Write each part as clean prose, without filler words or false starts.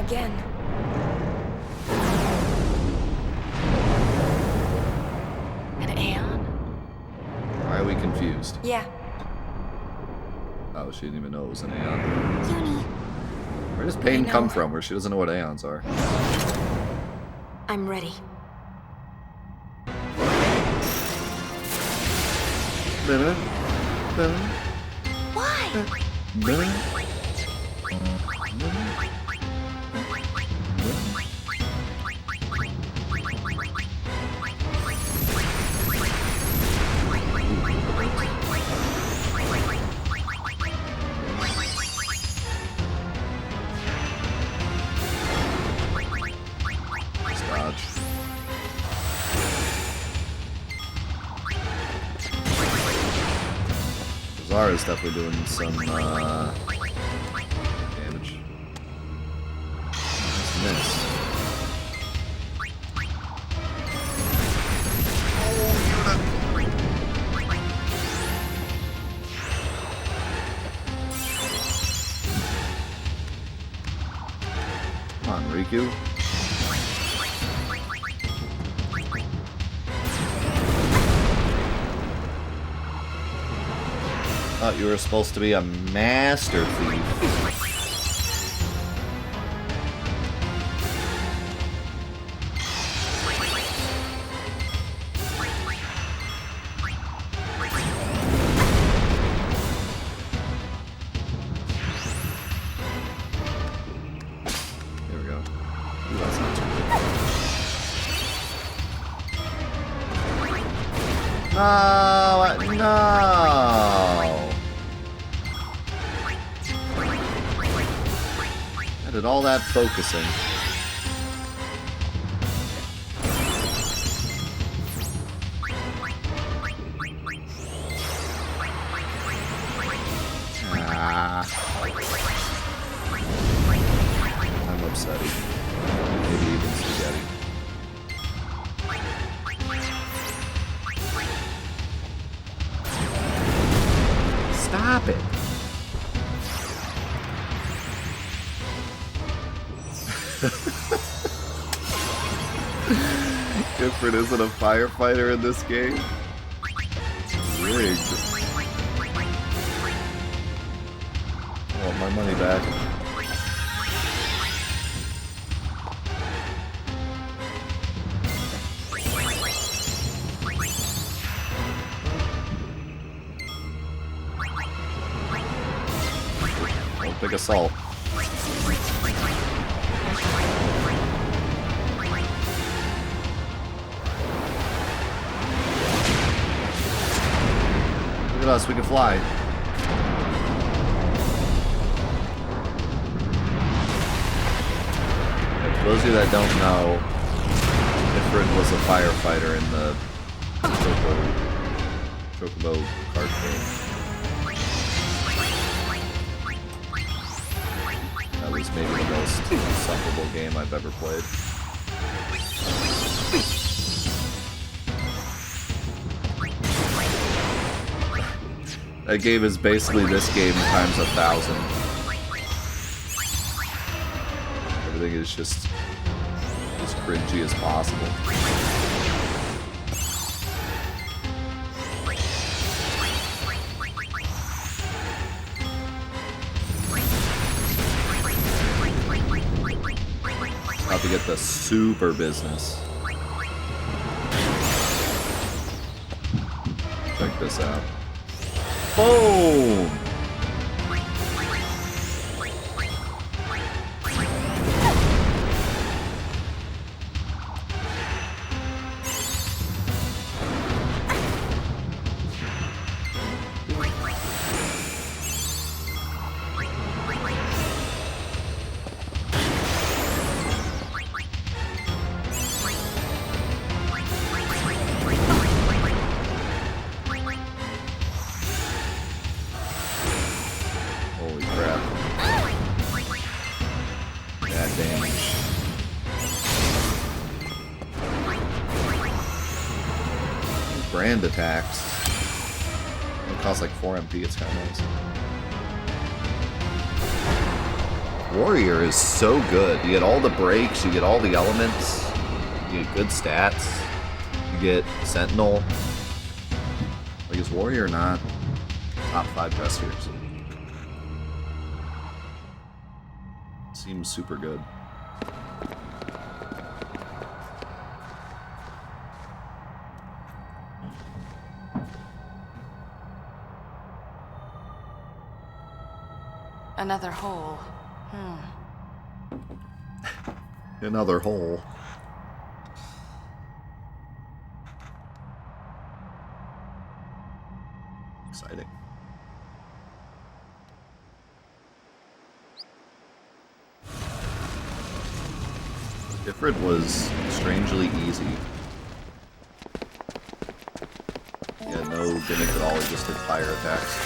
again. An Aeon? Why are we confused? Yeah. Oh, she didn't even know it was an Aeon. Uni. Where does Payne I come know. from where she doesn't know what Aeons are? I'm ready. Why? Dodge. Zara's definitely doing some damage. Nice miss. Come on, Riku. Thought you were supposed to be a master thief. There we go. Ooh, that's not too good. No! No! I did all that focusing. Ah. I'm upsetting. Maybe even spaghetti. Stop it! Gifford isn't a firefighter in this game. Rigged. I want my money back. Oh, big assault. Look at us, we can fly. For those of you that don't know, Ifrit was a firefighter in the Chocobo card game. That was maybe the most insufferable game I've ever played. That game is basically this game times 1,000. Everything is just as cringy as possible. About to get the super business. Check this out. Boom! Holy crap. Bad damage. Brand attacks. It costs like 4 MP, it's kind of nice. Warrior is so good. You get all the breaks, you get all the elements, you get good stats, you get Sentinel. Like, is Warrior not top 5 best here? Seems super good. Another hole. Another hole. Exciting. Ifrit was strangely easy. Yeah, no gimmick at all, he just did fire attacks.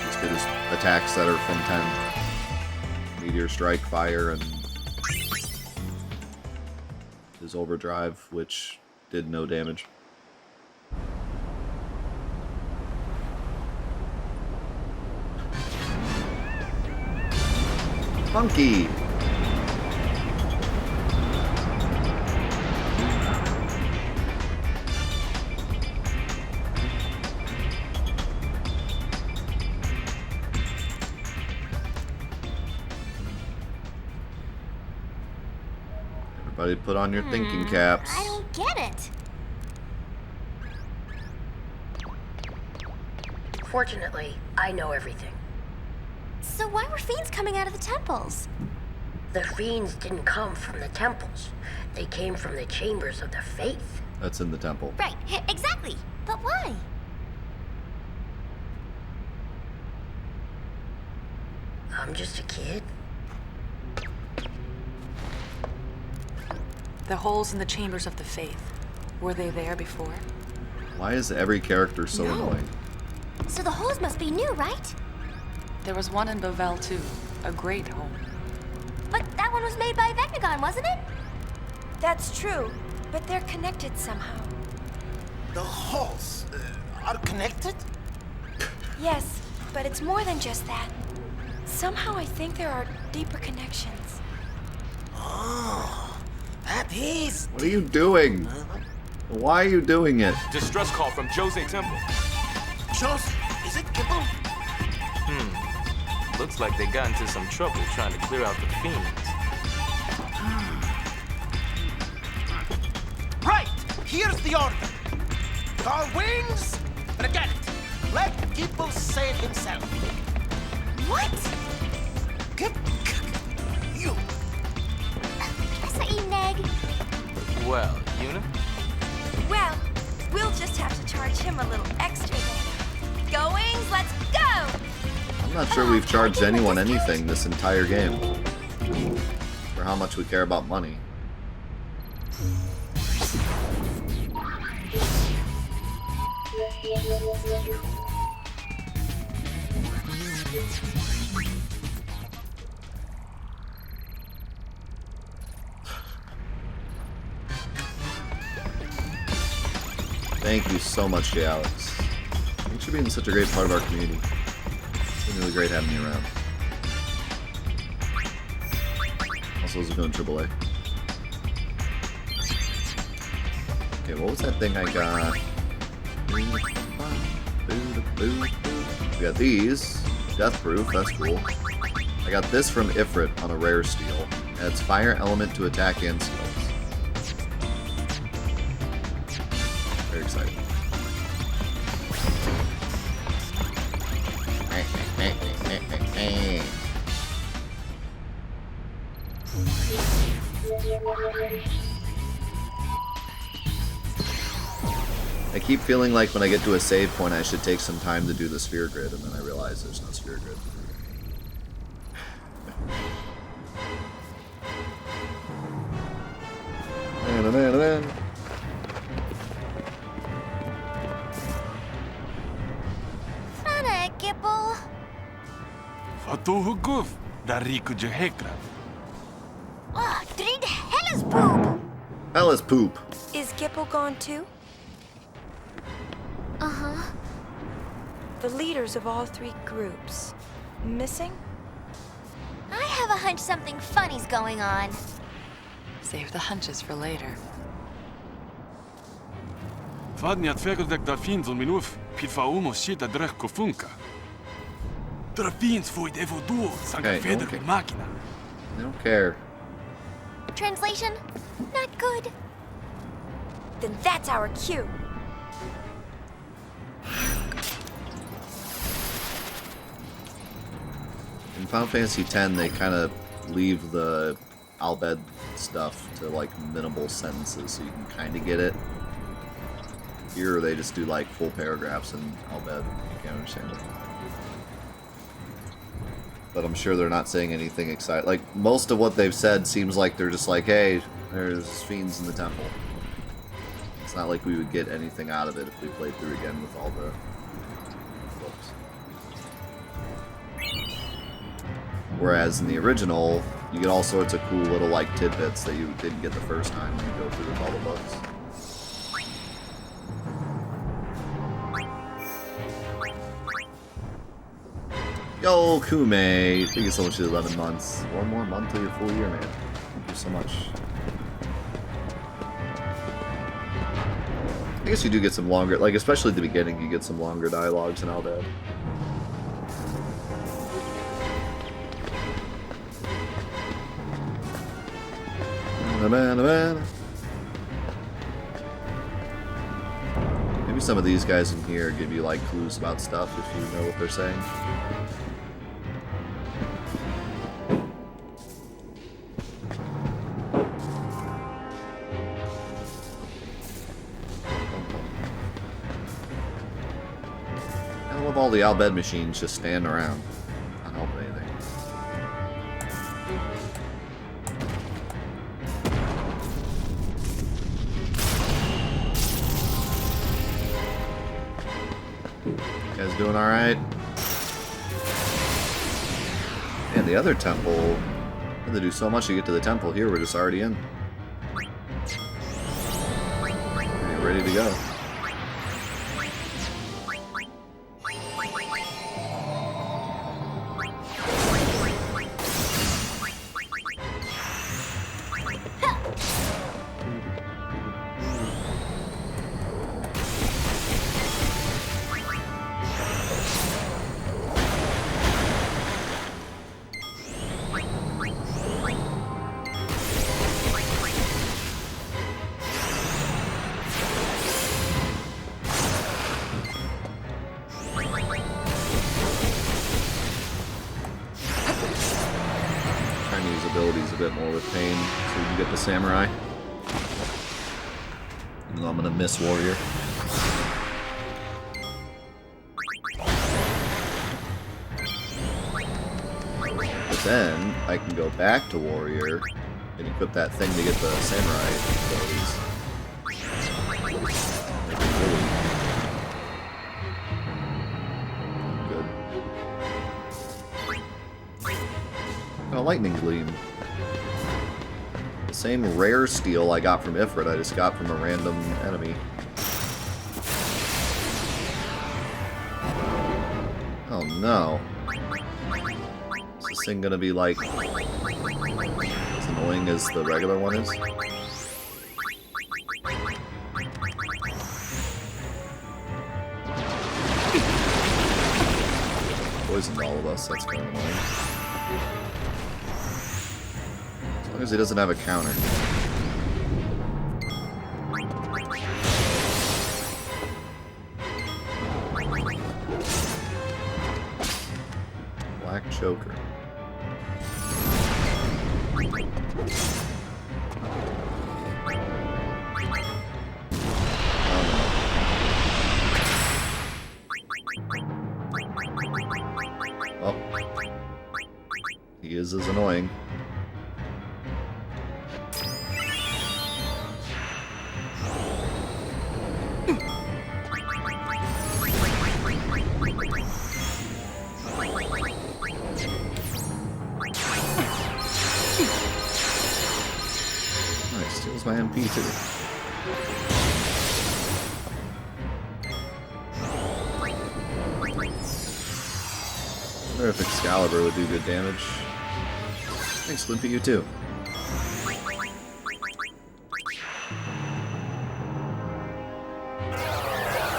Just did his attacks that are from 10. Meteor Strike, Fire, and his Overdrive, which did no damage. Monkey! Everybody put on your thinking caps. I don't get it. Fortunately, I know everything. So why were fiends coming out of the temples? The fiends didn't come from the temples. They came from the chambers of the faith. That's in the temple. Right, exactly. But why? I'm just a kid. The holes in the chambers of the faith. Were they there before? Why is every character so annoying? So the holes must be new, right? There was one in Bovell too. A great hole. But that one was made by Vecnagon, wasn't it? That's true, but they're connected somehow. The holes are connected? Yes, but it's more than just that. Somehow I think there are deeper connections. Oh, that is. What are you doing? Why are you doing it? Distress call from Jose Temple. Jose, is it Kibble? Looks like they got into some trouble trying to clear out the fiends. Right, here's the order. Our wings, forget it. Let Kibble say it himself. What? You. That's not you, Neg. Well, Una? Well, we'll just have to charge him a little extra then. Go Wings, let's go! I'm not sure we've charged anyone anything this entire game. For how much we care about money. Thank you so much, J. Alex. Thanks for being such a great part of our community. It's been really great having you around. Also, is doing AAA. Okay, what was that thing I got? We got these. Death Proof, that's cool. I got this from Ifrit on a rare steel. Adds fire element to attack and skills. Very exciting. I keep feeling like when I get to a save point I should take some time to do the sphere grid, and then I realize there's no sphere grid. Frana, Gipple. Fatuhu guf, dariku jehekra. Oh, drink Hella's poop. Hella's poop. Is Gipple gone too? Uh-huh. The leaders of all three groups. Missing? I a hunch something funny's going on. Save the hunches for later. Fadni atfekudek da fins un minuf, pit fa umo shita drech kofunka. Tra fins fuit evo duo, sanga Okay, feder okay. machina. I don't care. Translation? Not good. Then that's our cue. In Final Fantasy X, they kind of leave the Albed stuff to like minimal sentences so you can kind of get it. Here they just do like full paragraphs in Albed. You can't understand it. But I'm sure they're not saying anything exciting. Like, most of what they've said seems like they're just like, hey, there's fiends in the temple. It's not like we would get anything out of it if we played through again with all the books. Whereas in the original, you get all sorts of cool little, like, tidbits that you didn't get the first time when you go through with all the books. Yo, Kume! Thank you so much for the 11 months. One more month till your full year, man. Thank you so much. I guess you do get some longer, like, especially at the beginning, you get some longer dialogues in Aldad. Maybe some of these guys in here give you, like, clues about stuff if you know what they're saying. I love all the Albed machines just standing around, not helping anything. You guys doing alright? And the other temple, they do so much to get to the temple. Here we're just already in. We're ready to go. Abilities a bit more with pain so we can get the samurai. Even though I'm gonna miss warrior. But then I can go back to warrior and equip that thing to get the samurai abilities. A lightning gleam. The same rare steel I got from Ifrit, I just got from a random enemy. Oh no. Is this thing gonna be like as annoying as the regular one is? Poisoned all of us, that's kind of annoying. As long as he doesn't have a counter. Black choker. Oh. He is as annoying. My MP too. I wonder if Excalibur would do good damage. Thanks, Limpy, you too.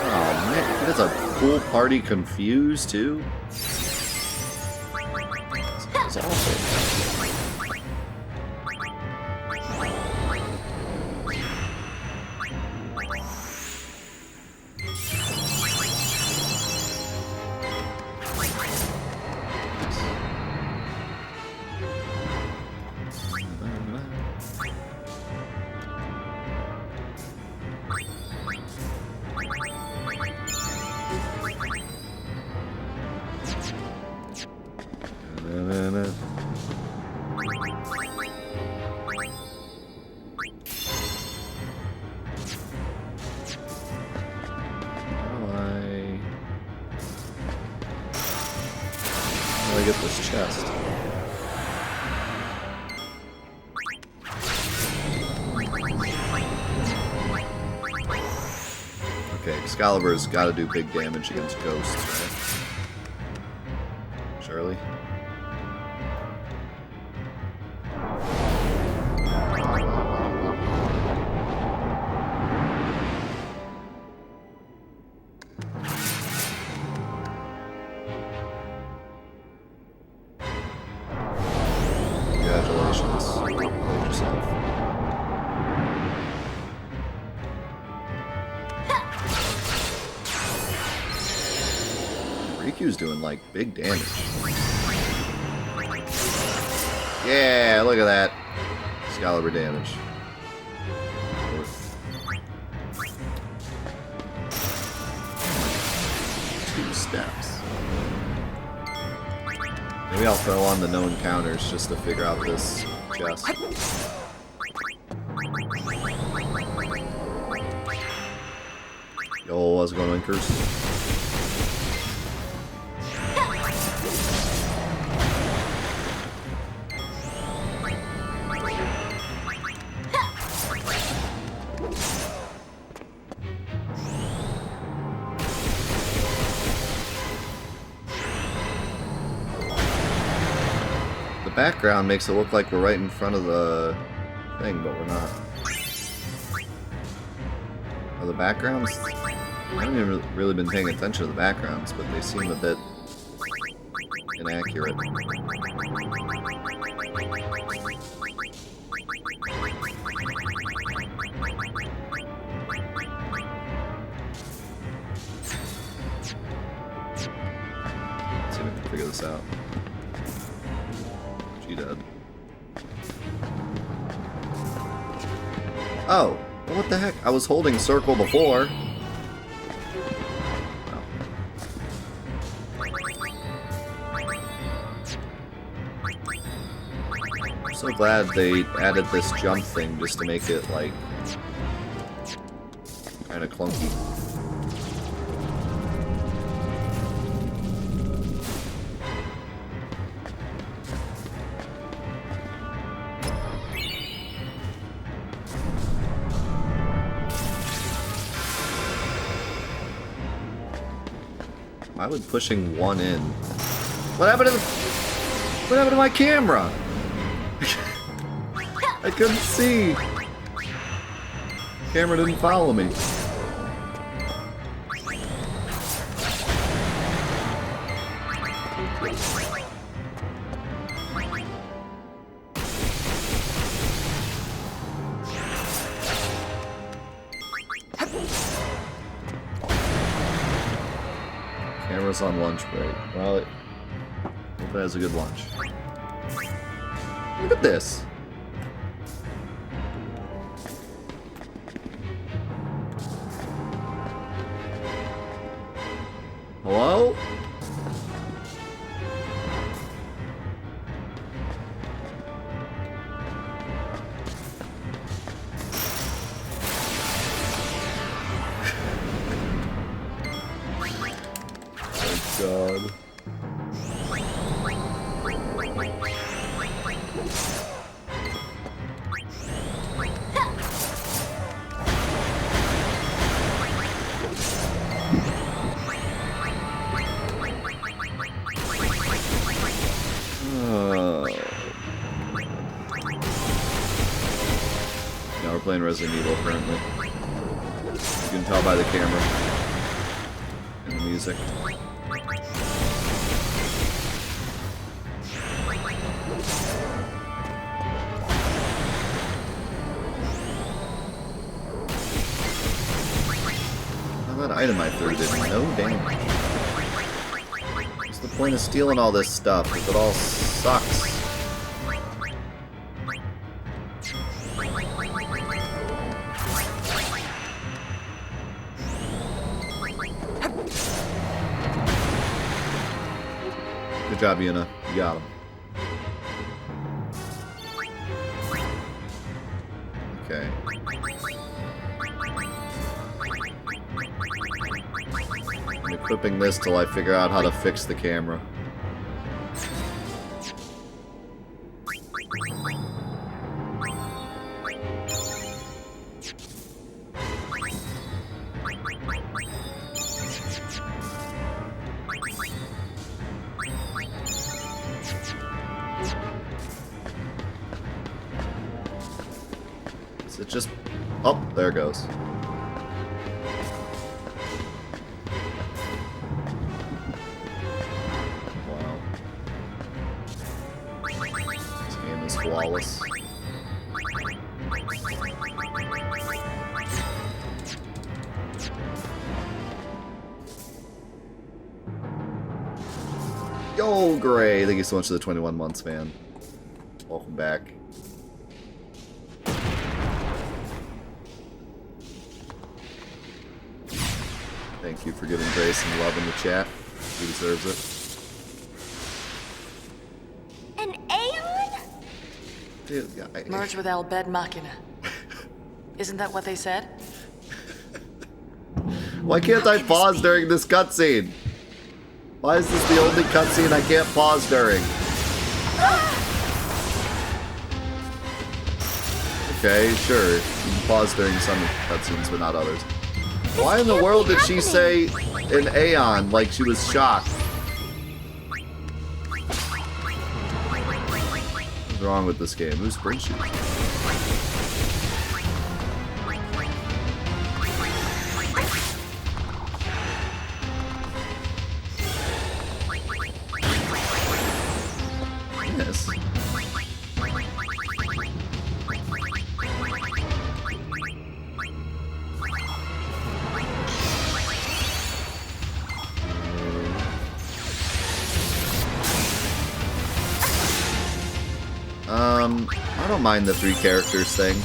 Oh man, that's a pool party confused too. That's awful. How do I get this chest? Okay, Excalibur's gotta do big damage against ghosts, right? Surely. Congratulations. Played yourself. Riku's doing like big damage. Yeah, look at that. Excalibur damage. 2 steps. Maybe I'll throw on the known counters just to figure out this chest. Yo, what's going on, Curse? The background makes it look like we're right in front of the thing, but we're not. Are the backgrounds? I haven't even really been paying attention to the backgrounds, but they seem a bit inaccurate. Let's see if we can figure this out. She did. Oh, well, what the heck? I was holding circle before. Oh. I'm so glad they added this jump thing just to make it, like, kind of clunky. Why would pushing one in? What happened to my camera? I couldn't see. Camera didn't follow me. Camera's on lunch break. Well, hope it has a good lunch. Look at this. Hello? God. playing Resident Evil currently. You can tell by the camera and the music. That item I threw did no damage. What's the point of stealing all this stuff if it all sucks? Good job, Yuna. You got him. Okay. I'm equipping this till I figure out how to fix the camera. Is it just... Oh, there it goes. Flawless. Yo, Gray! Thank you so much for the 21 months, man. Welcome back. Thank you for giving Gray some love in the chat. He deserves it. Dude, Merge with El Bed Machina. Isn't that what they said? Why can't I pause during this cutscene? Why is this the only cutscene I can't pause during? Okay, sure. You can pause during some cutscenes, but not others. Why in the world did she say an Aeon like she was shocked? What's wrong with this game? Who's sprint shoes? Yes. I don't mind the 3 characters thing.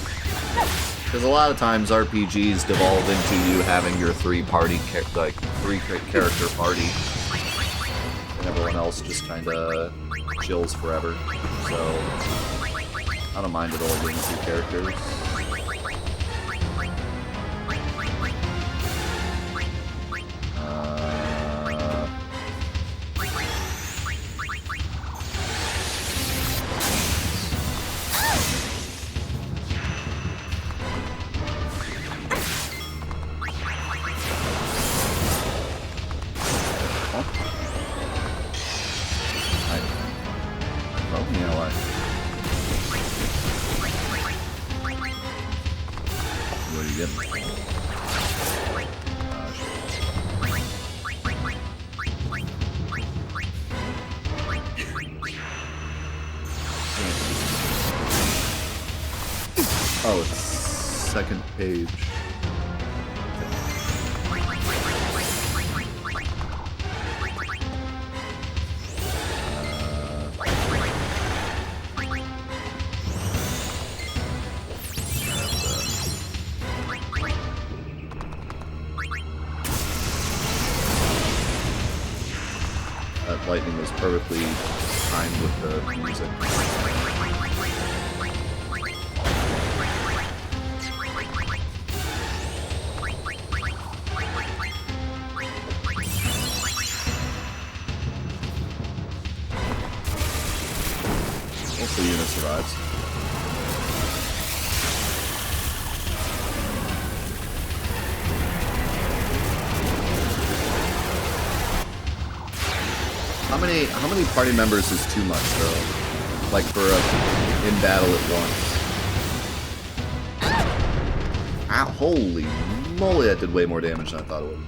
Because a lot of times RPGs devolve into you having your 3 character party. And everyone else just kinda chills forever. So I don't mind it all being 2 characters. Oh, it's second page. That lightning was perfectly timed with the music. Hopefully Yuna survives. How many party members is too much though? Like for in battle at once. Ow, holy moly, that did way more damage than I thought it would.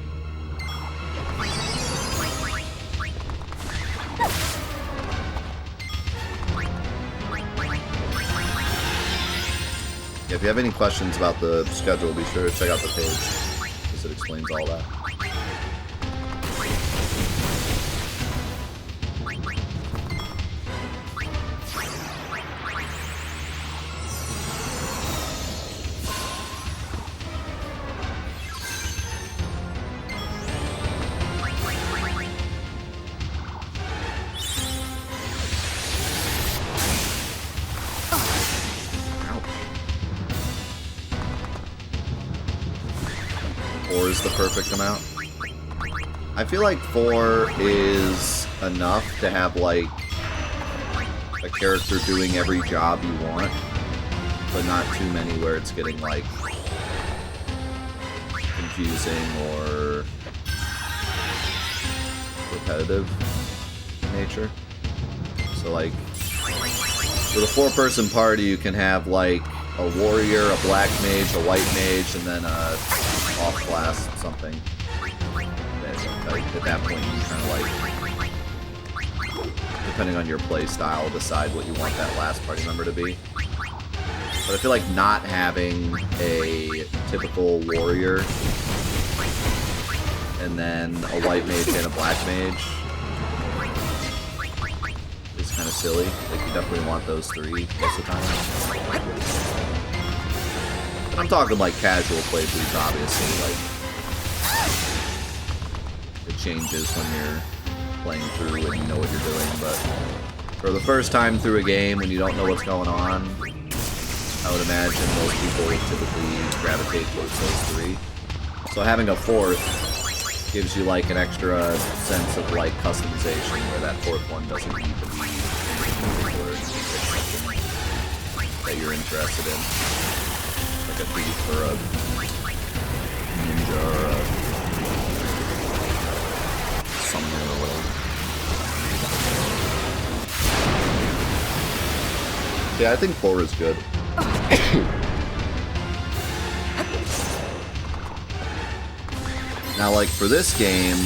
Yeah, if you have any questions about the schedule, be sure to check out the page, because it explains all that. Four is the perfect amount. I feel like 4 is enough to have, like, a character doing every job you want, but not too many where it's getting, like, confusing or repetitive in nature. So, like, with a 4-person party, you can have, like, a warrior, a black mage, a white mage, and then a off-class something. At that point, you kind of like, depending on your play style, decide what you want that last party member to be. But I feel like not having a typical warrior and then a white mage and a black mage is kind of silly. Like, you definitely want those 3 most of the time. I'm talking like casual playthroughs, obviously. Like, it changes when you're playing through and you know what you're doing, but for the first time through a game when you don't know what's going on, I would imagine most people would typically gravitate towards those 3. So having a 4th gives you like an extra sense of like customization where that 4th one doesn't need to be particular that you're interested in. Like a thief or a ninja or a summoner or whatever. Yeah, I think 4 is good. Now, like, for this game,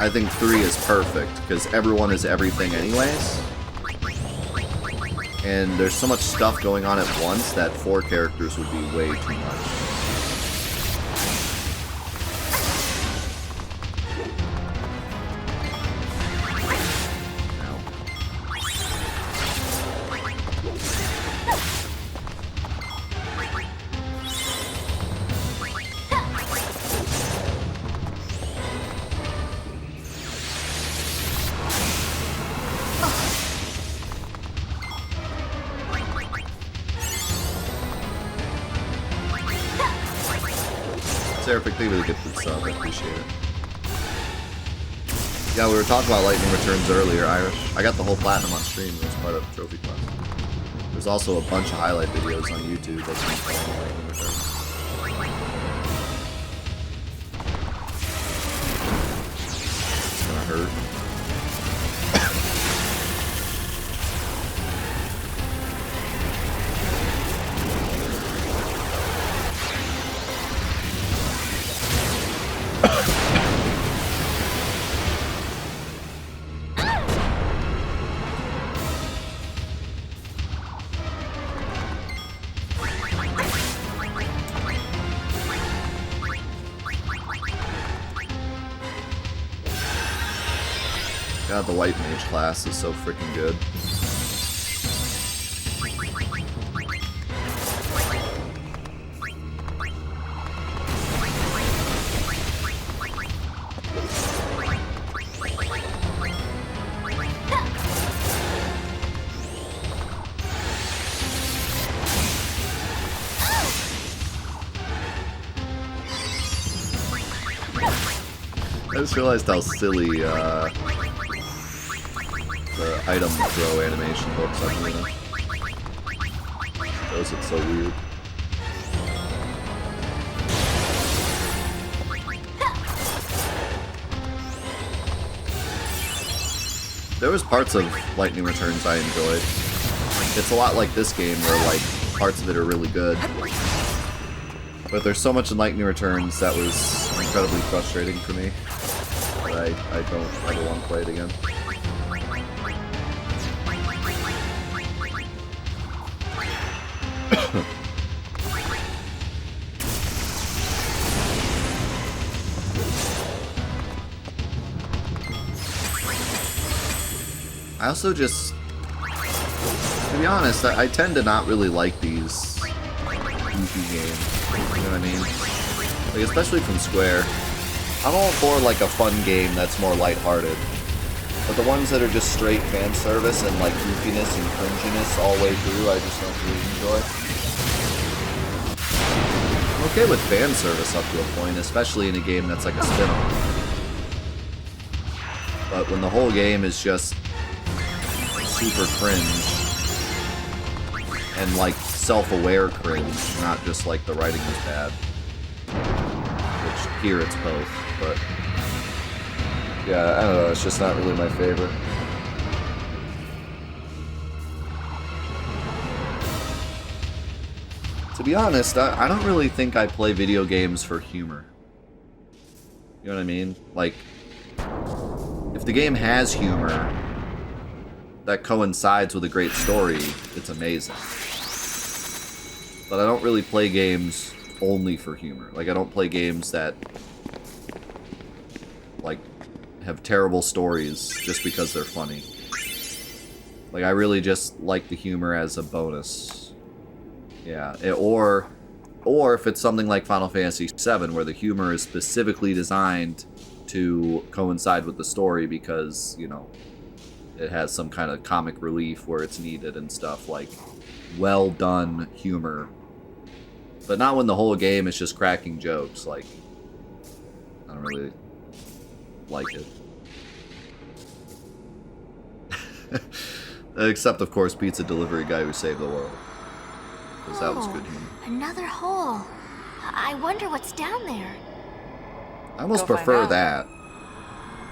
I think 3 is perfect, because everyone is everything anyways. And there's so much stuff going on at once that 4 characters would be way too much. Seraphic, thank you for the gifted sub, I appreciate it. Yeah, we were talking about Lightning Returns earlier, Irish. I got the whole platinum on stream, it was part of the trophy quest. There's also a bunch of highlight videos on YouTube that's been playing Lightning Returns. It's gonna hurt. God, the white mage class is so freaking good. I just realized how silly, the item throw animation looks like, you know? Shows it's so weird. There was parts of Lightning Returns I enjoyed. It's a lot like this game where, like, parts of it are really good. But there's so much in Lightning Returns that was incredibly frustrating for me that I don't ever want to play it again. I also just, to be honest, I tend to not really like these goofy games. You know what I mean? Like, especially from Square. I'm all for like a fun game that's more lighthearted. But the ones that are just straight fan service and like goofiness and cringiness all the way through, I just don't really enjoy. I'm okay with fan service up to a point, especially in a game that's like a spin-off. But when the whole game is just super cringe and like self-aware cringe, not just like the writing is bad, which here it's both, but yeah, I don't know, it's just not really my favorite. To be honest, I don't really think I play video games for humor. You know what I mean? Like, if the game has humor that coincides with a great story, it's amazing. But I don't really play games only for humor. Like, I don't play games that, like, have terrible stories just because they're funny. Like, I really just like the humor as a bonus. Yeah, or if it's something like Final Fantasy VII, where the humor is specifically designed to coincide with the story because, you know, it has some kind of comic relief where it's needed and stuff, like well done humor. But not when the whole game is just cracking jokes. Like, I don't really like it. Except, of course, Pizza Delivery Guy Who Saved the World. Because that was good humor. Another hole. I wonder what's down there. I almost prefer that.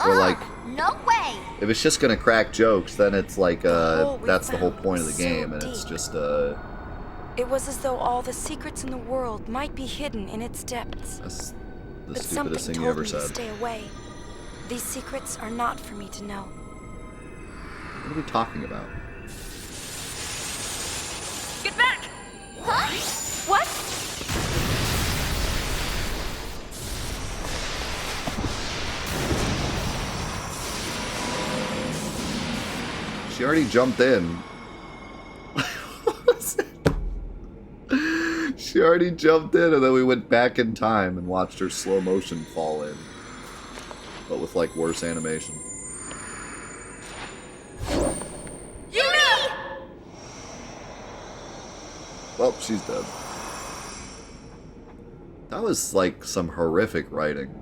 Or like, no way. if it's just gonna crack jokes, then it's like, that's the whole point of the game, and it's just, It was as though all the secrets in the world might be hidden in its depths. that's the But stupidest something thing you told ever me to said. stay away. These secrets are not for me to know. What are we talking about? Get back! Huh? What? She already jumped in. What was it? She already jumped in, and then we went back in time and watched her slow motion fall in. But with, like, worse animation. Yuna! Well, she's dead. That was, like, some horrific writing.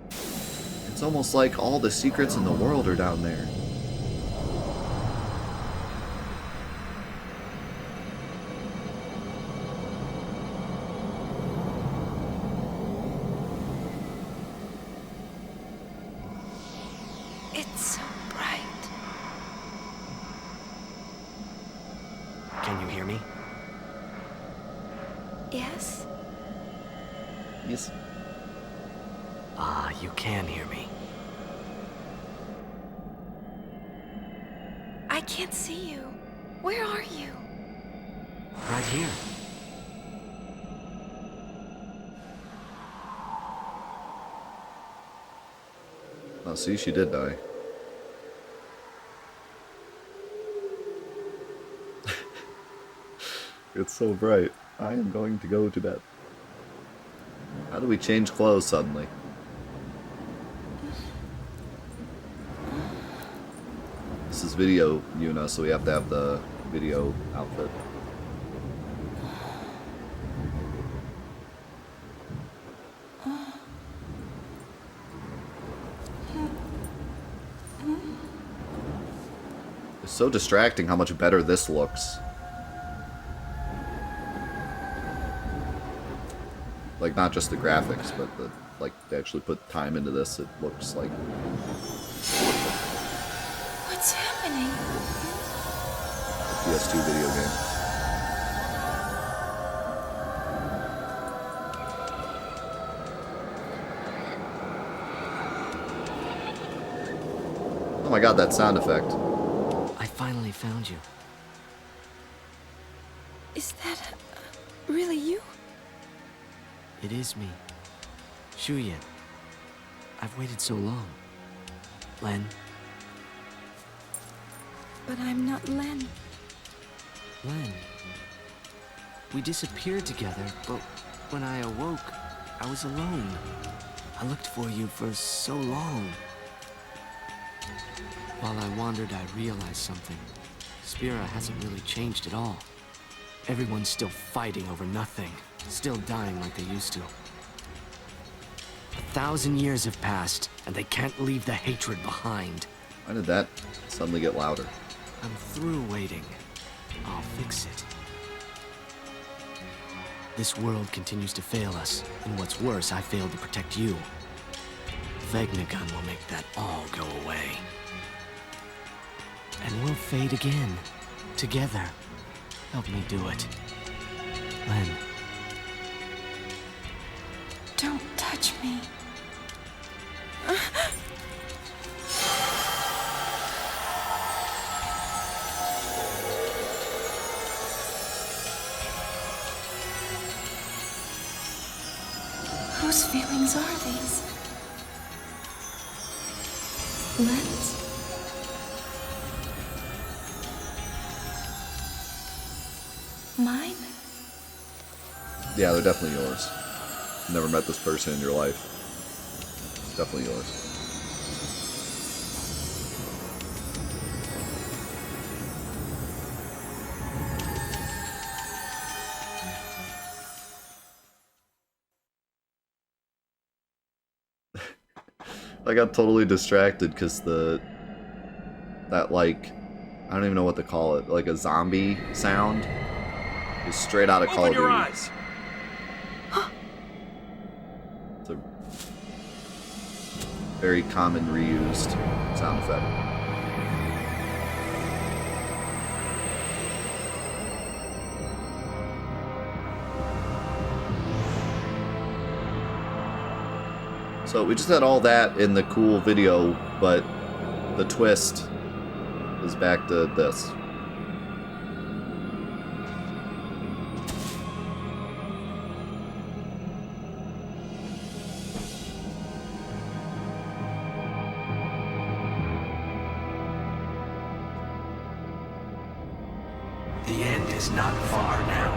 It's almost like all the secrets in the world are down there. It's so bright. Can you hear me? Yes? Yes. Ah, you can hear me. I can't see you. Where are you? Right here. Oh, see, she did die. It's so bright. I am going to go to bed. How do we change clothes suddenly? This is video, Yuna, so we have to have the video outfit. It's so distracting how much better this looks. Like, not just the graphics, but the, like, they actually put time into this. It looks like... What's happening? PS2 video game. my god, that sound effect. I finally found you. Is that really you? It is me. Shuyin. I've waited so long. Len. But I'm not Len. Len. We disappeared together, but when I awoke, I was alone. I looked for you for so long. While I wandered, I realized something. Spira hasn't really changed at all. Everyone's still fighting over nothing, still dying like they used to. 1,000 years have passed, and they can't leave the hatred behind. Why did that suddenly get louder? I'm through waiting. I'll fix it. This world continues to fail us, and what's worse, I failed to protect you. Vegnagun will make that all go away. And we'll fade again. Together. Help me do it. Len. Don't touch me. Whose feelings are these? Len's? Mine? Yeah, they're definitely yours. Never met this person in your life. It's definitely yours. I got totally distracted because that like, I don't even know what to call it, like a zombie sound is straight out of Call of Duty. Open your eyes. It's a very common reused sound effect. So we just had all that in the cool video, but the twist is back to this. The end is not far now.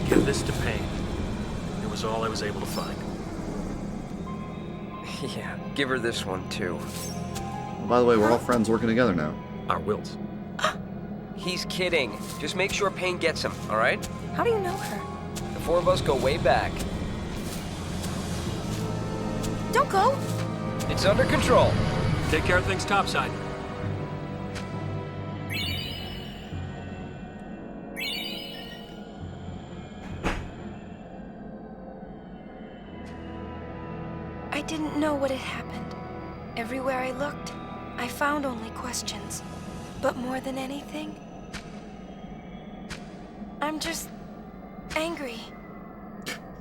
Give this to Payne. It was all I was able to find. Yeah, give her this one too. By the way, we're all friends working together now. Our wills. He's kidding. Just make sure Payne gets him, all right? How do you know her? The four of us go way back. Don't go! It's under control. Take care of things topside. I didn't know what had happened. Everywhere I looked, I found only questions. But more than anything, I'm just angry.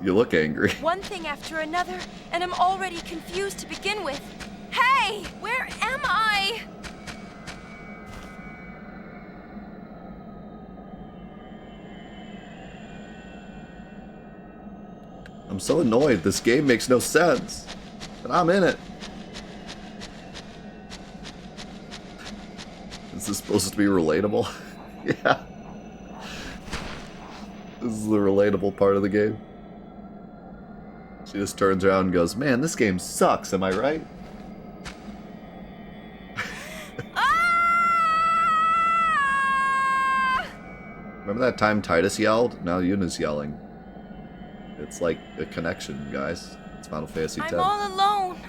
You look angry. One thing after another, and I'm already confused to begin with. Hey! Where am I? I'm so annoyed. This game makes no sense. And I'm in it. Is this supposed to be relatable? Yeah. This is the relatable part of the game. She just turns around and goes, man, this game sucks, am I right? Remember that time Titus yelled? Now Yuna's yelling. It's like a connection, guys. It's Final Fantasy X. I'm all alone.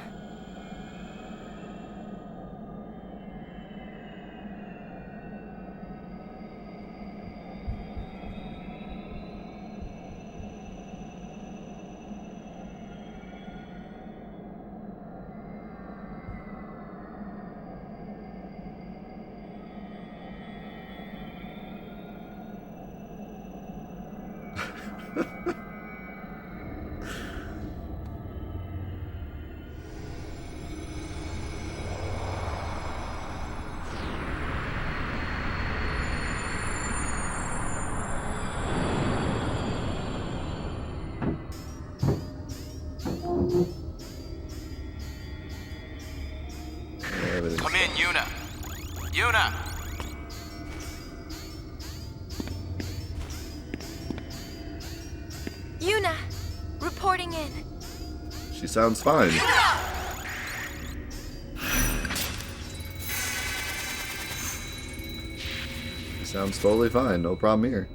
Come in, Yuna. Yuna! Yuna, reporting in. She sounds fine. She sounds totally fine. No problem here.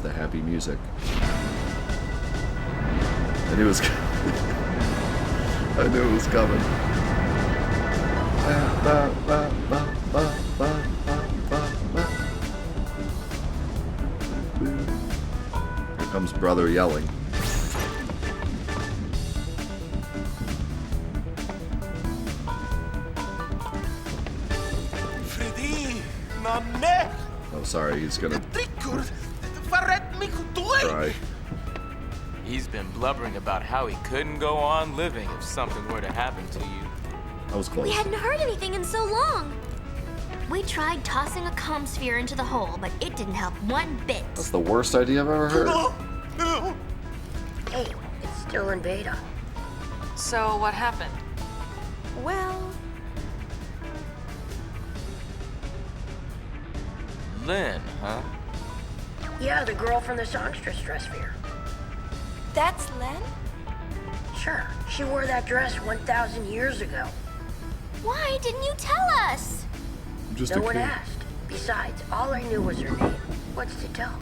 The happy music. I knew it was I knew it was coming. Here comes brother yelling. Freddy, Nanne! Oh, sorry, he's gonna try. He's been blubbering about how he couldn't go on living if something were to happen to you. That was close. We hadn't heard anything in so long. We tried tossing a comm sphere into the hole, but it didn't help one bit. That's the worst idea I've ever heard. Hey, it's still in beta. So what happened? Well, Lynn, huh? Yeah, the girl from the songstress dress fair. that's Len? Sure, she wore that dress 1,000 years ago. Why didn't you tell us? Just No a one kid. asked. Besides, all I knew was her name. What's to tell?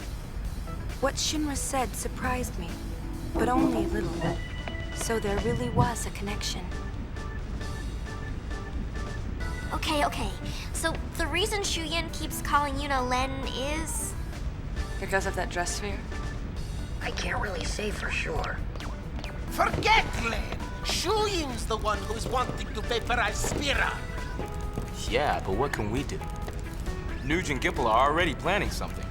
What Shinra said surprised me, but only a little. So there really was a connection. Okay. So the reason Shuyin keeps calling Yuna Len is... Because of that dress sphere? I can't really say for sure. Forget Len! Shuyin's the one who's wanting to vaporize Spira. Yeah, but what can we do? Nuge and Gipple are already planning something.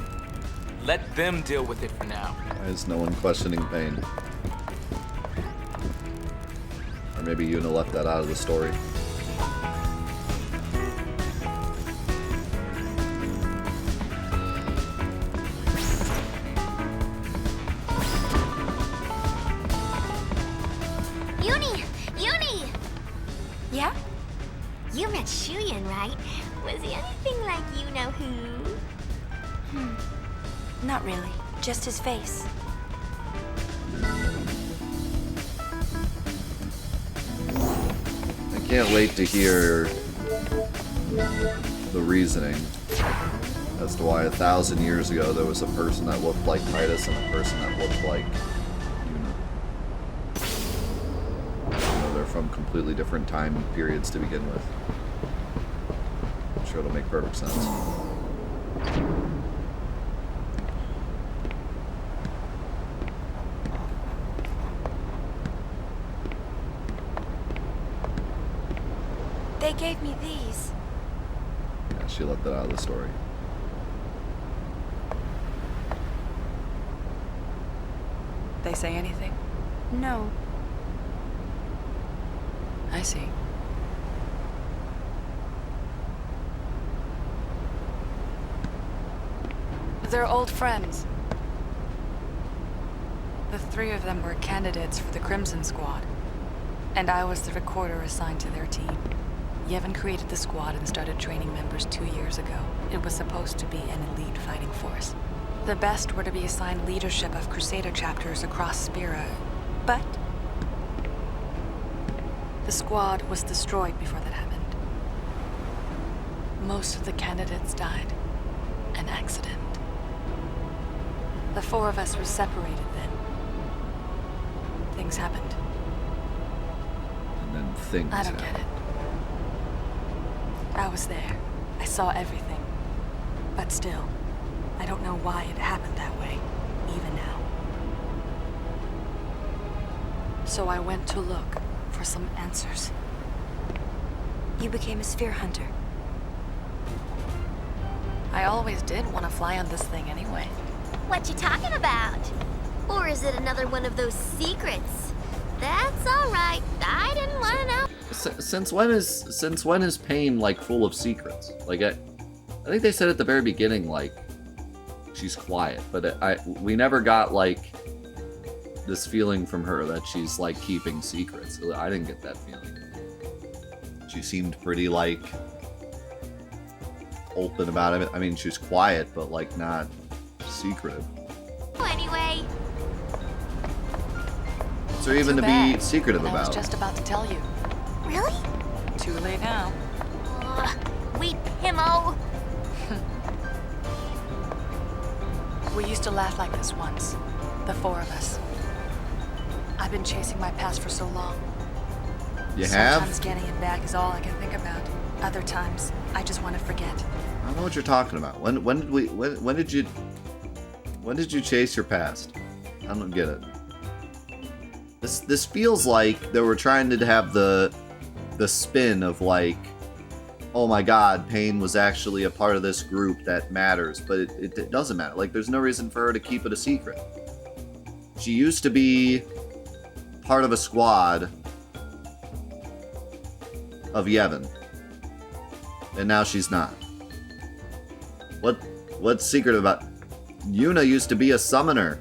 Let them deal with it for now. Why is no one questioning pain? Or maybe Yuna left that out of the story. Uni! Yeah? You met Shuyin, right? Was he anything like you-know-who? Not really. Just his face. I can't wait to hear the reasoning as to why 1,000 years ago there was a person that looked like Titus and a person that looked like Yuna. You know, they're from completely different time periods to begin with. I'm sure it'll make perfect sense. They gave me these. Yeah, she left that out of the story. They say anything? No. I see. They're old friends. The three of them were candidates for the Crimson Squad, and I was the recorder assigned to their team. Yevon created the squad and started training members 2 years ago. It was supposed to be an elite fighting force. The best were to be assigned leadership of Crusader chapters across Spira, but the squad was destroyed before that happened. Most of the candidates died. An accident. The four of us were separated then. Things happened. And then things I don't get happen. it. I was there. I saw everything. But still, I don't know why it happened that way, even now. So I went to look for some answers. You became a sphere hunter. I always did want to fly on this thing anyway. What you talking about? Or is it another one of those secrets? That's all right. I didn't want to know. Since when is Pain like full of secrets? Like I think they said at the very beginning like she's quiet, but we never got like this feeling from her that she's like keeping secrets. I didn't get that feeling. She seemed pretty like open about it. I mean, she's quiet, but like not secretive. Anyway. What's there even to be secretive I was about? just about to tell you. Really? Too late now. We Himo. We used to laugh like this once. The four of us. I've been chasing my past for so long. You have? Sometimes getting it back is all I can think about. Other times, I just want to forget. I don't know what you're talking about. When did you chase your past? I don't get it. This feels like they were trying to have the spin of like, oh my god, Pain was actually a part of this group that matters, but it doesn't matter. Like, there's no reason for her to keep it a secret. She used to be part of a squad of Yevon, and now she's not. What's secret about? Yuna used to be a summoner.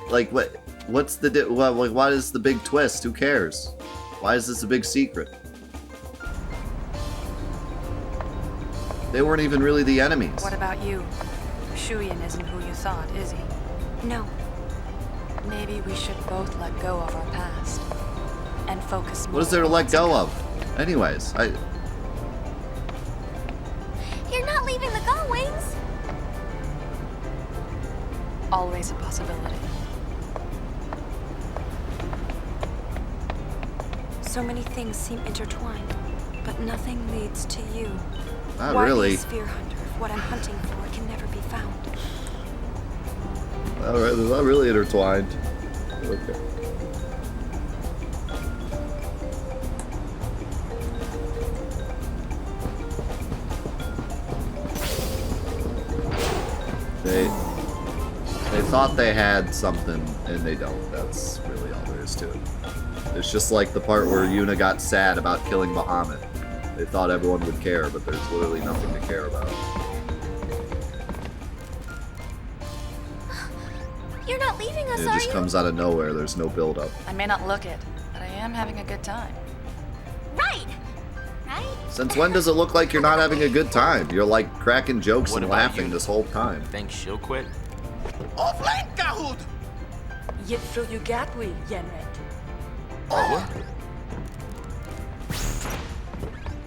Like what? What's the why is the big twist? Who cares? Why is this a big secret? They weren't even really the enemies. What about you? Shuyin isn't who you thought, is he? No. Maybe we should both let go of our past and focus more. What is there to let go of? Anyways, You're not leaving the Gull Wings. Always a possibility. So many things seem intertwined, but nothing leads to you. Not Why really. be a sphere hunter if what I'm hunting for can never be found? Alright, they're not really intertwined. Okay. They thought they had something, and they don't. That's really all there is to it. It's just like the part where Yuna got sad about killing Bahamut. They thought everyone would care, but there's literally nothing to care about. You're not leaving us, It are just you? comes out of nowhere. There's no build-up. I may not look it, but I am having a good time. Right. Right? Since when does it look like you're not having a good time? You're like cracking jokes What and about laughing you? this whole time. Think she'll quit? Offline, Kahoot! Yet feel you gat we, Yenred. What?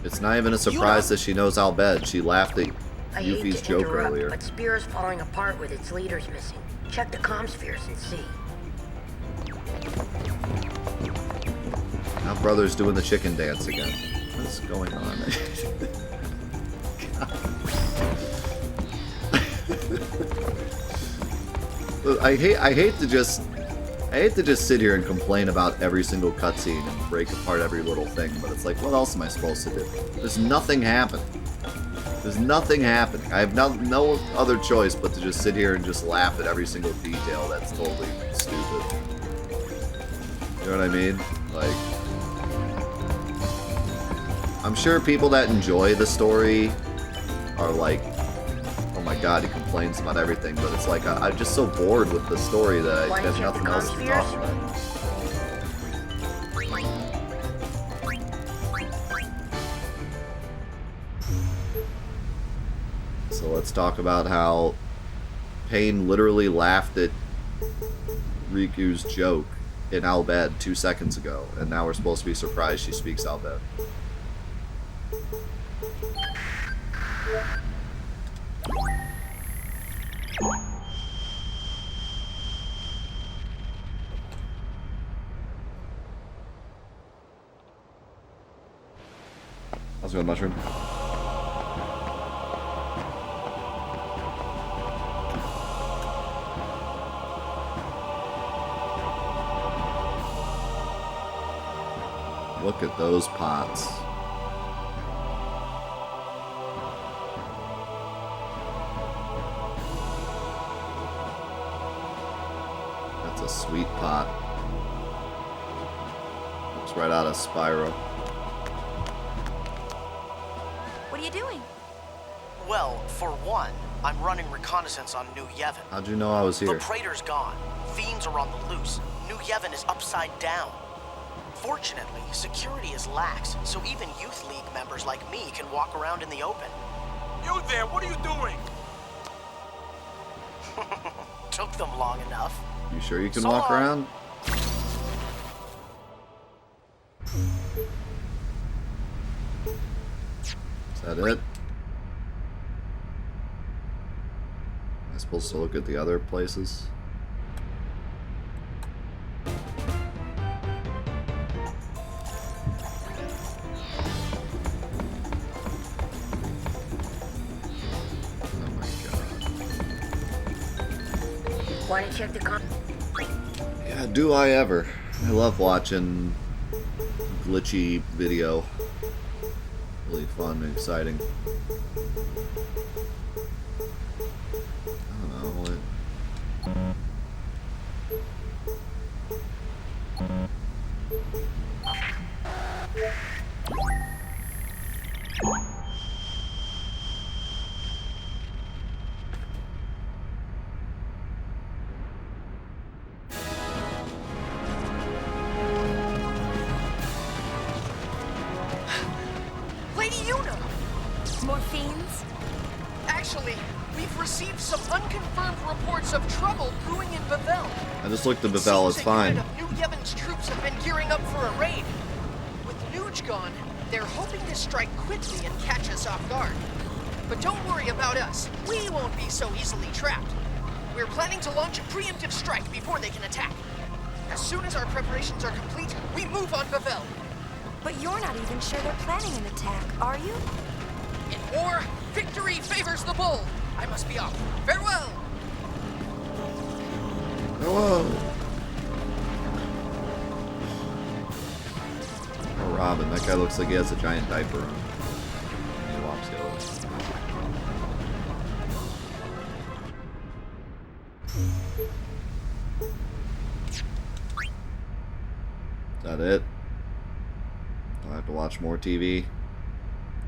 It's not even a surprise that she knows Al Bhed. She laughed at I hate Yuffie's to joke interrupt, earlier. but Spear is falling apart with its leaders missing. Check the comm spheres and see. Now brother's doing the chicken dance again. What's going on? I hate to just sit here and complain about every single cutscene and break apart every little thing, but it's like, what else am I supposed to do? There's nothing happening. There's nothing happening. I have no other choice but to just sit here and just laugh at every single detail that's totally stupid. You know what I mean? Like, I'm sure people that enjoy the story are like, oh my god, he complains about everything, but it's like, I'm just so bored with the story that I have nothing else to talk about. So let's talk about how Pain literally laughed at Riku's joke in Al Bhed 2 seconds ago, and now we're supposed to be surprised she speaks Al Bhed. go mushroom. Look at those pots. That's a sweet pot. Looks right out of Spyro. What are you doing? Well, for one, I'm running reconnaissance on New Yevon. How'd you know I was The here? Praetor's gone. Fiends are on the loose. New Yevon is upside down. Fortunately, security is lax, so even Youth League members like me can walk around in the open. You there, what are you doing? Took them long enough. You sure you can So walk long. around? Is that it? Am I supposed to look at the other places? Oh my god. Want to check the con? Yeah, do I ever. I love watching glitchy video. Really fun and exciting. I don't know. Lady Yuna! More fiends? Actually, we've received some unconfirmed reports of trouble brewing in Bavel. I just looked at Bavel, it's fine. New Yevon's troops have been gearing up for a raid. With Nuge gone, they're hoping to strike quickly and catch us off guard. But don't worry about us. We won't be so easily trapped. We're planning to launch a preemptive strike before they can attack. As soon as our preparations are complete, we move on Bavel. But you're not even sure they're planning an attack, are you? In war, victory favors the bold. I must be off. Farewell! Hello. Oh, Robin, that guy looks like he has a giant diaper on. He walks the other way. Is that it? Do I have to watch more TV?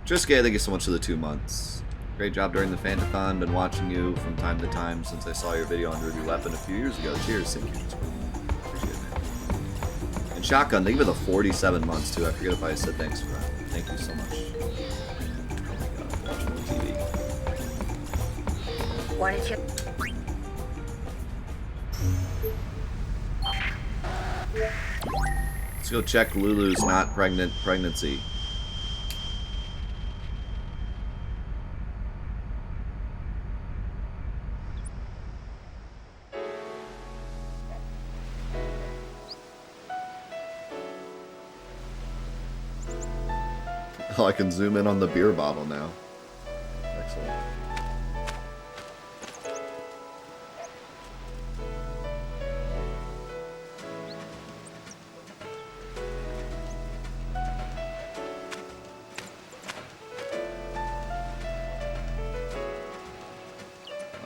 Trisky, thank you so much for the 2 months. Great job during the Fantathon. Been watching you from time to time since I saw your video on Ruby Weapon a few years ago. Cheers, thank you. Appreciate it, man. And Shotgun, thank you for the 47 months too. I forget if I said thanks for that. Thank you so much. Oh my god, watching the TV. Want to check? Let's go check Lulu's not pregnant pregnancy. Oh, I can zoom in on the beer bottle now. Excellent.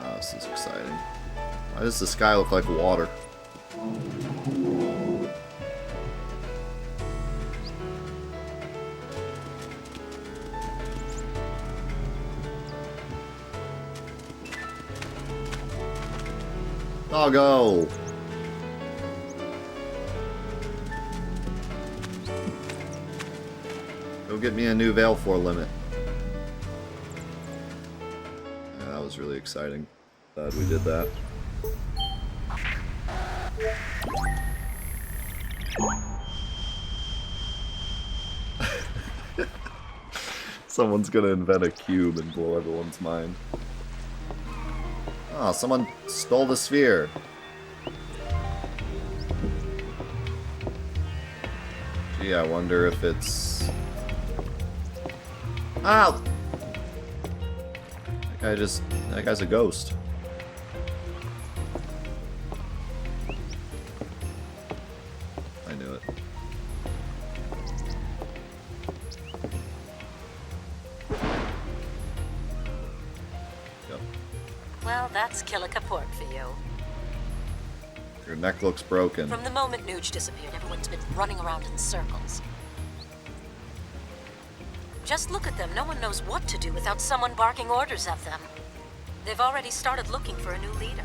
Wow, this is exciting. Why does the sky look like water? Doggo! Go get me a new Veil 4 limit. Yeah, that was really exciting. Glad we did that. Someone's gonna invent a cube and blow everyone's mind. Oh, someone stole the sphere. Gee, I wonder if it's Ow! That guy's a ghost. I knew it. Yep. Well, that's Killer Kaport for you. Your neck looks broken. From the moment Nuge disappeared, everyone's been running around in circles. Just look at them. No one knows what to do without someone barking orders at them. They've already started looking for a new leader.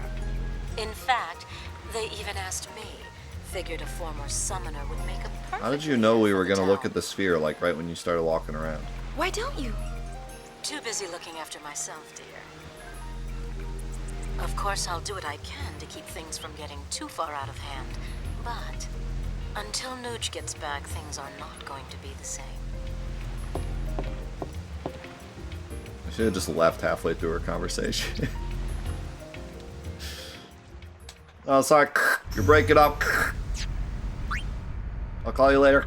In fact, they even asked me. Figured a former summoner would make a perfect. How did you know we were gonna look at the sphere, like right when you started walking around? Why don't you? Too busy looking after myself, dear. Of course, I'll do what I can to keep things from getting too far out of hand. But until Nuge gets back, things are not going to be the same. I should have just left halfway through our conversation. Oh, sorry. You're breaking up. I'll call you later.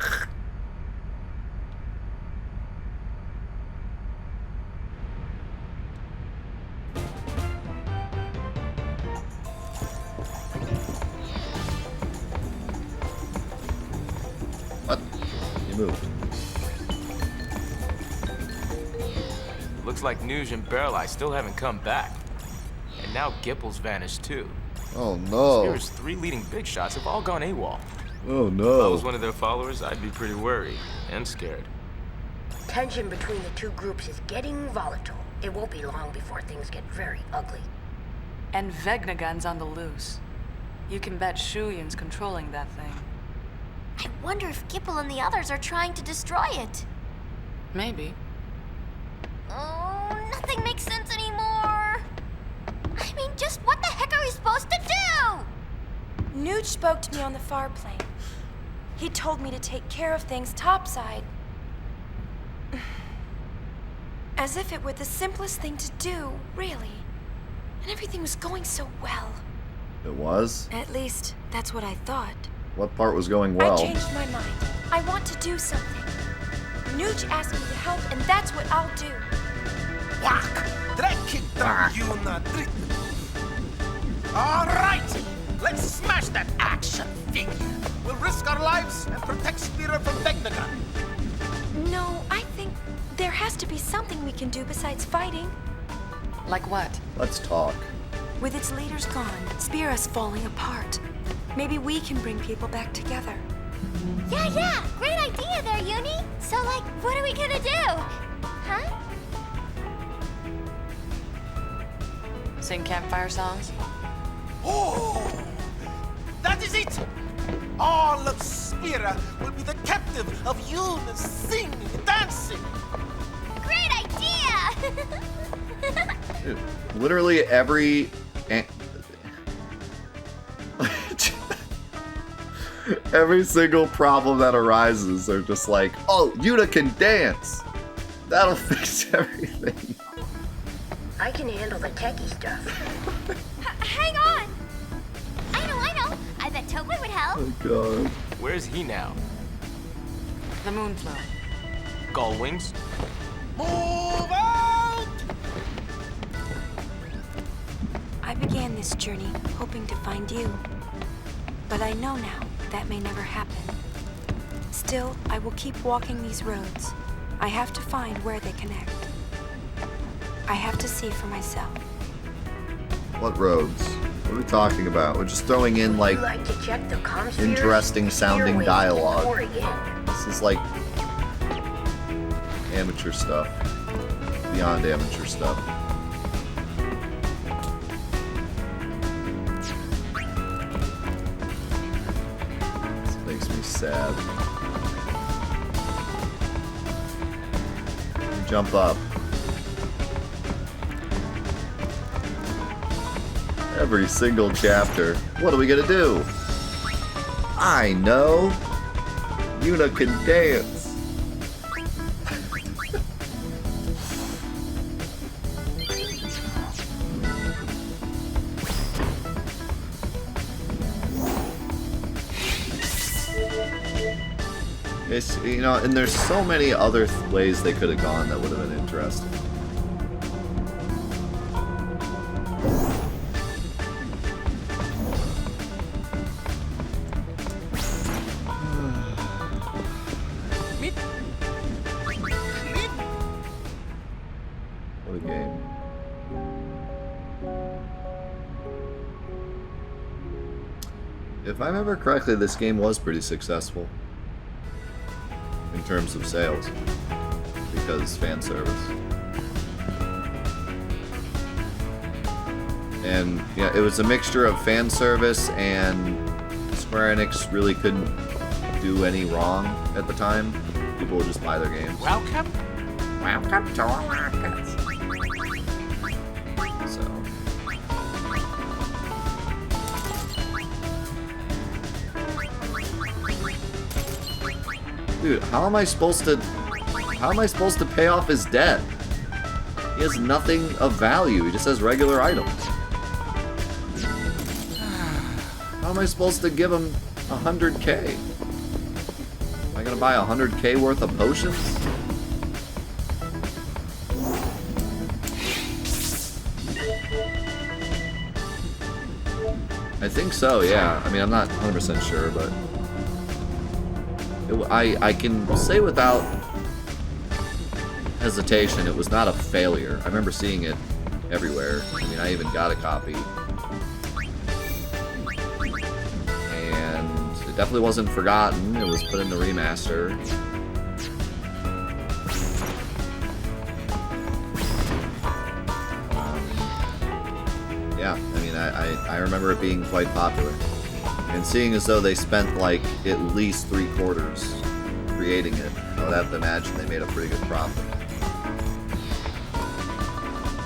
What? You moved. Looks like Nuge and Barrel still haven't come back. And now Gipple's vanished too. Oh no. Spear's 3 leading big shots have all gone AWOL. Oh If I no. was one of their followers, I'd be pretty worried and scared. Tension between the two groups is getting volatile. It won't be long before things get very ugly. And Vegnagun's on the loose. You can bet Shuyin's controlling that thing. I wonder if Gipple and the others are trying to destroy it. Maybe. Oh, nothing makes sense anymore. I mean, just what the heck are we supposed to do? Nuge spoke to me on the far plane. He told me to take care of things topside. As if it were the simplest thing to do, really. And everything was going so well. It was? At least, that's what I thought. What part was going well? I changed my mind. I want to do something. Nuge asked me to help, and that's what I'll do. All right, let's smash that action figure. We'll risk our lives and protect Spira from Vegnagun. No, I think there has to be something we can do besides fighting. Like what? Let's talk. With its leaders gone, Spira's falling apart. Maybe we can bring people back together. Yeah, great idea there, Uni. So, like, what are we gonna do? Huh? Sing campfire songs? Oh, that is it. All of Spira will be the captive of Yuln singing and dancing. Great idea! Dude, literally every... Every single problem that arises, they're just like, oh, Yuna can dance! That'll fix everything. I can handle the techie stuff. Hang on! I know. I bet Togway would help. Oh god. Where's he now? The Moonflow. Gull wings? Move out! I began this journey hoping to find you. But I know now that may never happen. Still, I will keep walking these roads. I have to find where they connect. I have to see for myself. What roads? What are we talking about? We're just throwing in, like, You like to check the comm spheres? interesting sounding Airways dialogue. before again. This is like amateur stuff. Beyond amateur stuff. This makes me sad. Jump up. Every single chapter. What are we gonna do? I know. Yuna can dance. It's, you know, and there's so many other ways they could have gone that would have been interesting. What a game. If I remember correctly, this game was pretty successful in terms of sales because fan service. And yeah, it was a mixture of fan service and Square Enix really couldn't do any wrong at the time. People would just buy their games. Welcome. Welcome to Alaska. So. Dude, how am I supposed to pay off his debt? He has nothing of value. He just has regular items. How am I supposed to give him 100K? Am I gonna buy 100K worth of potions? I think so, yeah. I mean, I'm not 100% sure, but I can say without hesitation it was not a failure. I remember seeing it everywhere. I mean, I even got a copy. And it definitely wasn't forgotten. It was put in the remaster. Yeah, I mean, I remember it being quite popular. And seeing as though they spent like at least 3/4 creating it, I would have to imagine they made a pretty good profit.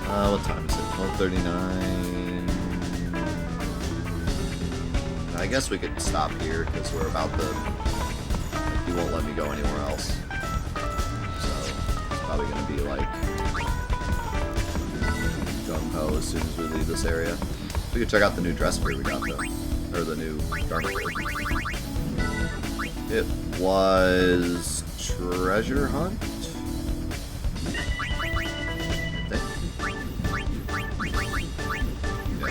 What time is it? 12:39. I guess we could stop here because we're about to. He won't let me go anywhere else. So it's probably gonna be like gung ho as soon as we leave this area. We could check out the new dress gear we got though. Or the new garment. It was treasure hunt? I think. Yeah.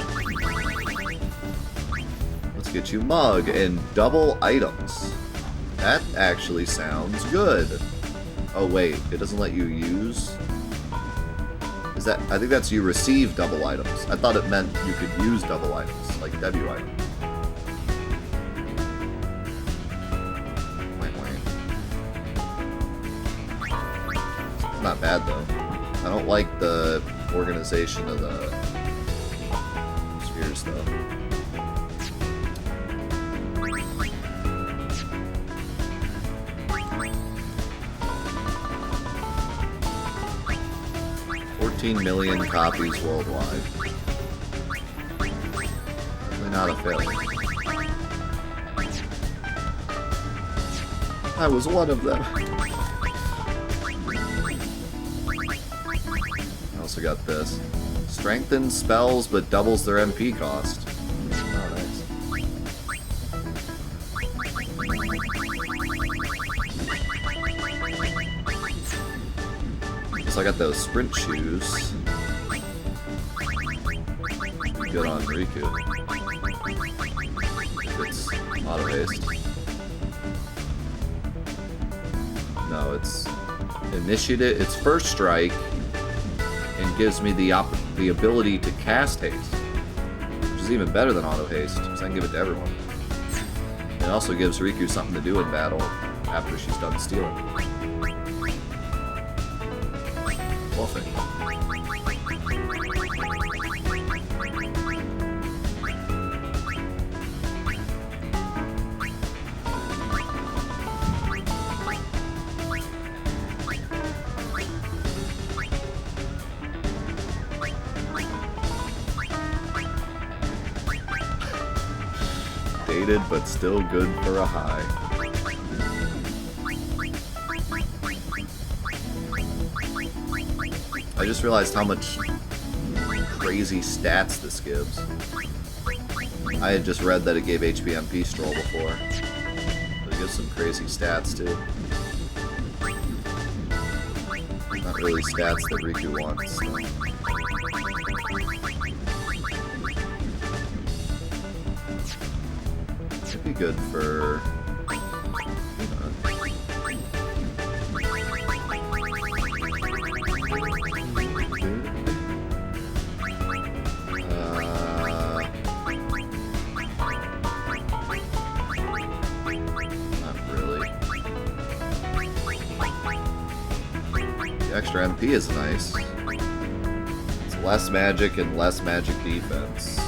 Let's get you mug and double items. That actually sounds good. Oh wait, it doesn't let you use? Is that? I think that's you receive double items. I thought it meant you could use double items, like debut items. Not bad though. I don't like the organization of the spheres though. $14 million copies worldwide. Definitely not a failure. I was one of them. Also got this. Strengthens spells but doubles their MP cost. Oh, nice. So I got those sprint shoes. Good on Riku. It's auto haste. No, it's initiative. It's first strike. And gives me the ability to cast haste, which is even better than auto haste, because I can give it to everyone. It also gives Riku something to do in battle after she's done stealing. Wolfing. Dated, but still good for a high. I just realized how much crazy stats this gives. I had just read that it gave HPMP Stroll before. It gives some crazy stats too. Not really stats that Riku wants. So. Should be good for. Extra MP is nice. It's less magic and less magic defense.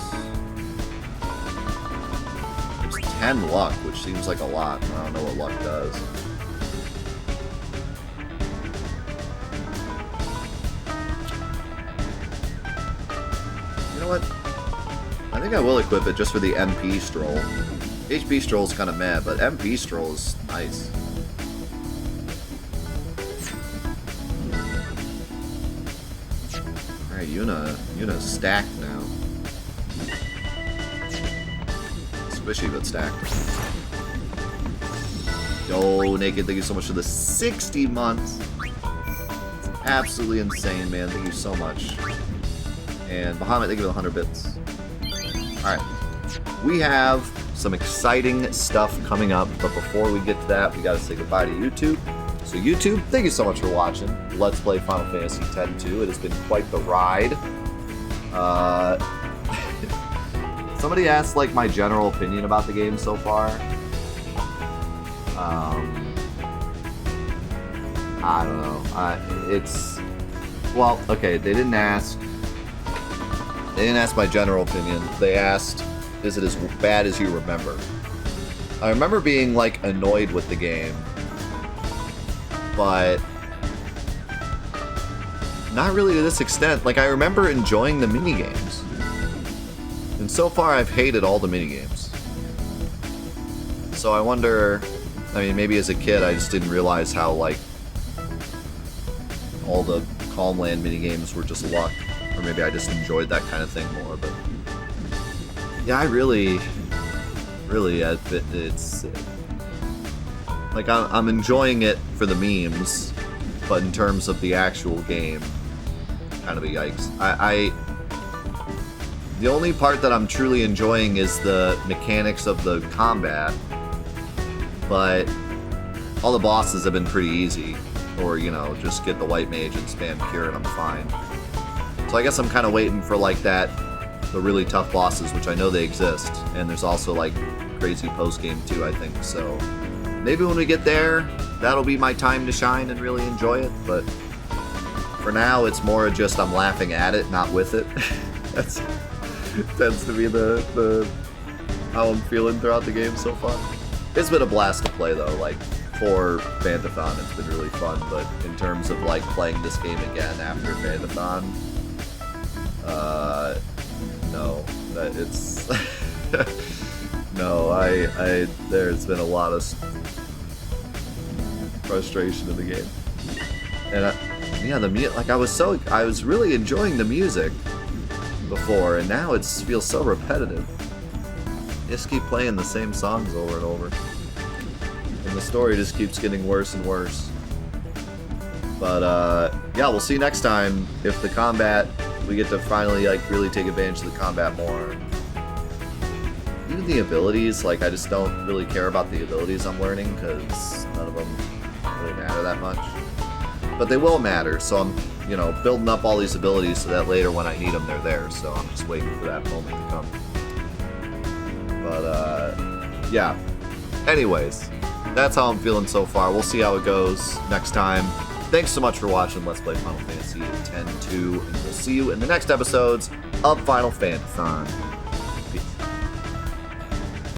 There's 10 luck, which seems like a lot. I don't know what luck does. You know what? I think I will equip it just for the MP stroll. HP stroll's kind of mad, but MP stroll is nice. Yuna's stacked now. Squishy, but stacked. Yo, Naked, thank you so much for the 60 months. It's absolutely insane, man. Thank you so much. And Bahamut, thank you for the 100 bits. Alright. We have some exciting stuff coming up, but before we get to that, we gotta say goodbye to YouTube. So YouTube, thank you so much for watching Let's Play Final Fantasy X-2. It has been quite the ride. Somebody asked like my general opinion about the game so far. I don't know. It's well, okay. They didn't ask my general opinion. They asked, is it as bad as you remember? I remember being like annoyed with the game, but not really to this extent. Like, I remember enjoying the minigames. And so far, I've hated all the minigames. So I wonder, I mean, maybe as a kid, I just didn't realize how, like, all the Calm Land minigames were just luck. Or maybe I just enjoyed that kind of thing more, but... Yeah, I really, it's... Like, I'm enjoying it for the memes, but in terms of the actual game, kind of a yikes. The only part that I'm truly enjoying is the mechanics of the combat, but all the bosses have been pretty easy. Or, you know, just get the white mage and spam cure and I'm fine. So I guess I'm kind of waiting for, like, the really tough bosses, which I know they exist. And there's also, like, crazy post-game too, I think, so... Maybe when we get there, that'll be my time to shine and really enjoy it, but for now, it's more just I'm laughing at it, not with it. That's tends to be the how I'm feeling throughout the game so far. It's been a blast to play though, like for Fantathon, it's been really fun, but in terms of like playing this game again after Fantathon, no, that it's no, there's been a lot of frustration in the game, and yeah, like I was really enjoying the music before, and now it feels so repetitive. You just keep playing the same songs over and over, and the story just keeps getting worse and worse. But yeah, we'll see next time if the combat, we get to finally like really take advantage of the combat more. Even the abilities, like I just don't really care about the abilities I'm learning because none of them really matter that much. But they will matter, so I'm, you know, building up all these abilities so that later when I need them, they're there. So I'm just waiting for that moment to come. But yeah. Anyways, that's how I'm feeling so far. We'll see how it goes next time. Thanks so much for watching Let's Play Final Fantasy X-2, and we'll see you in the next episodes of Final Fantathon.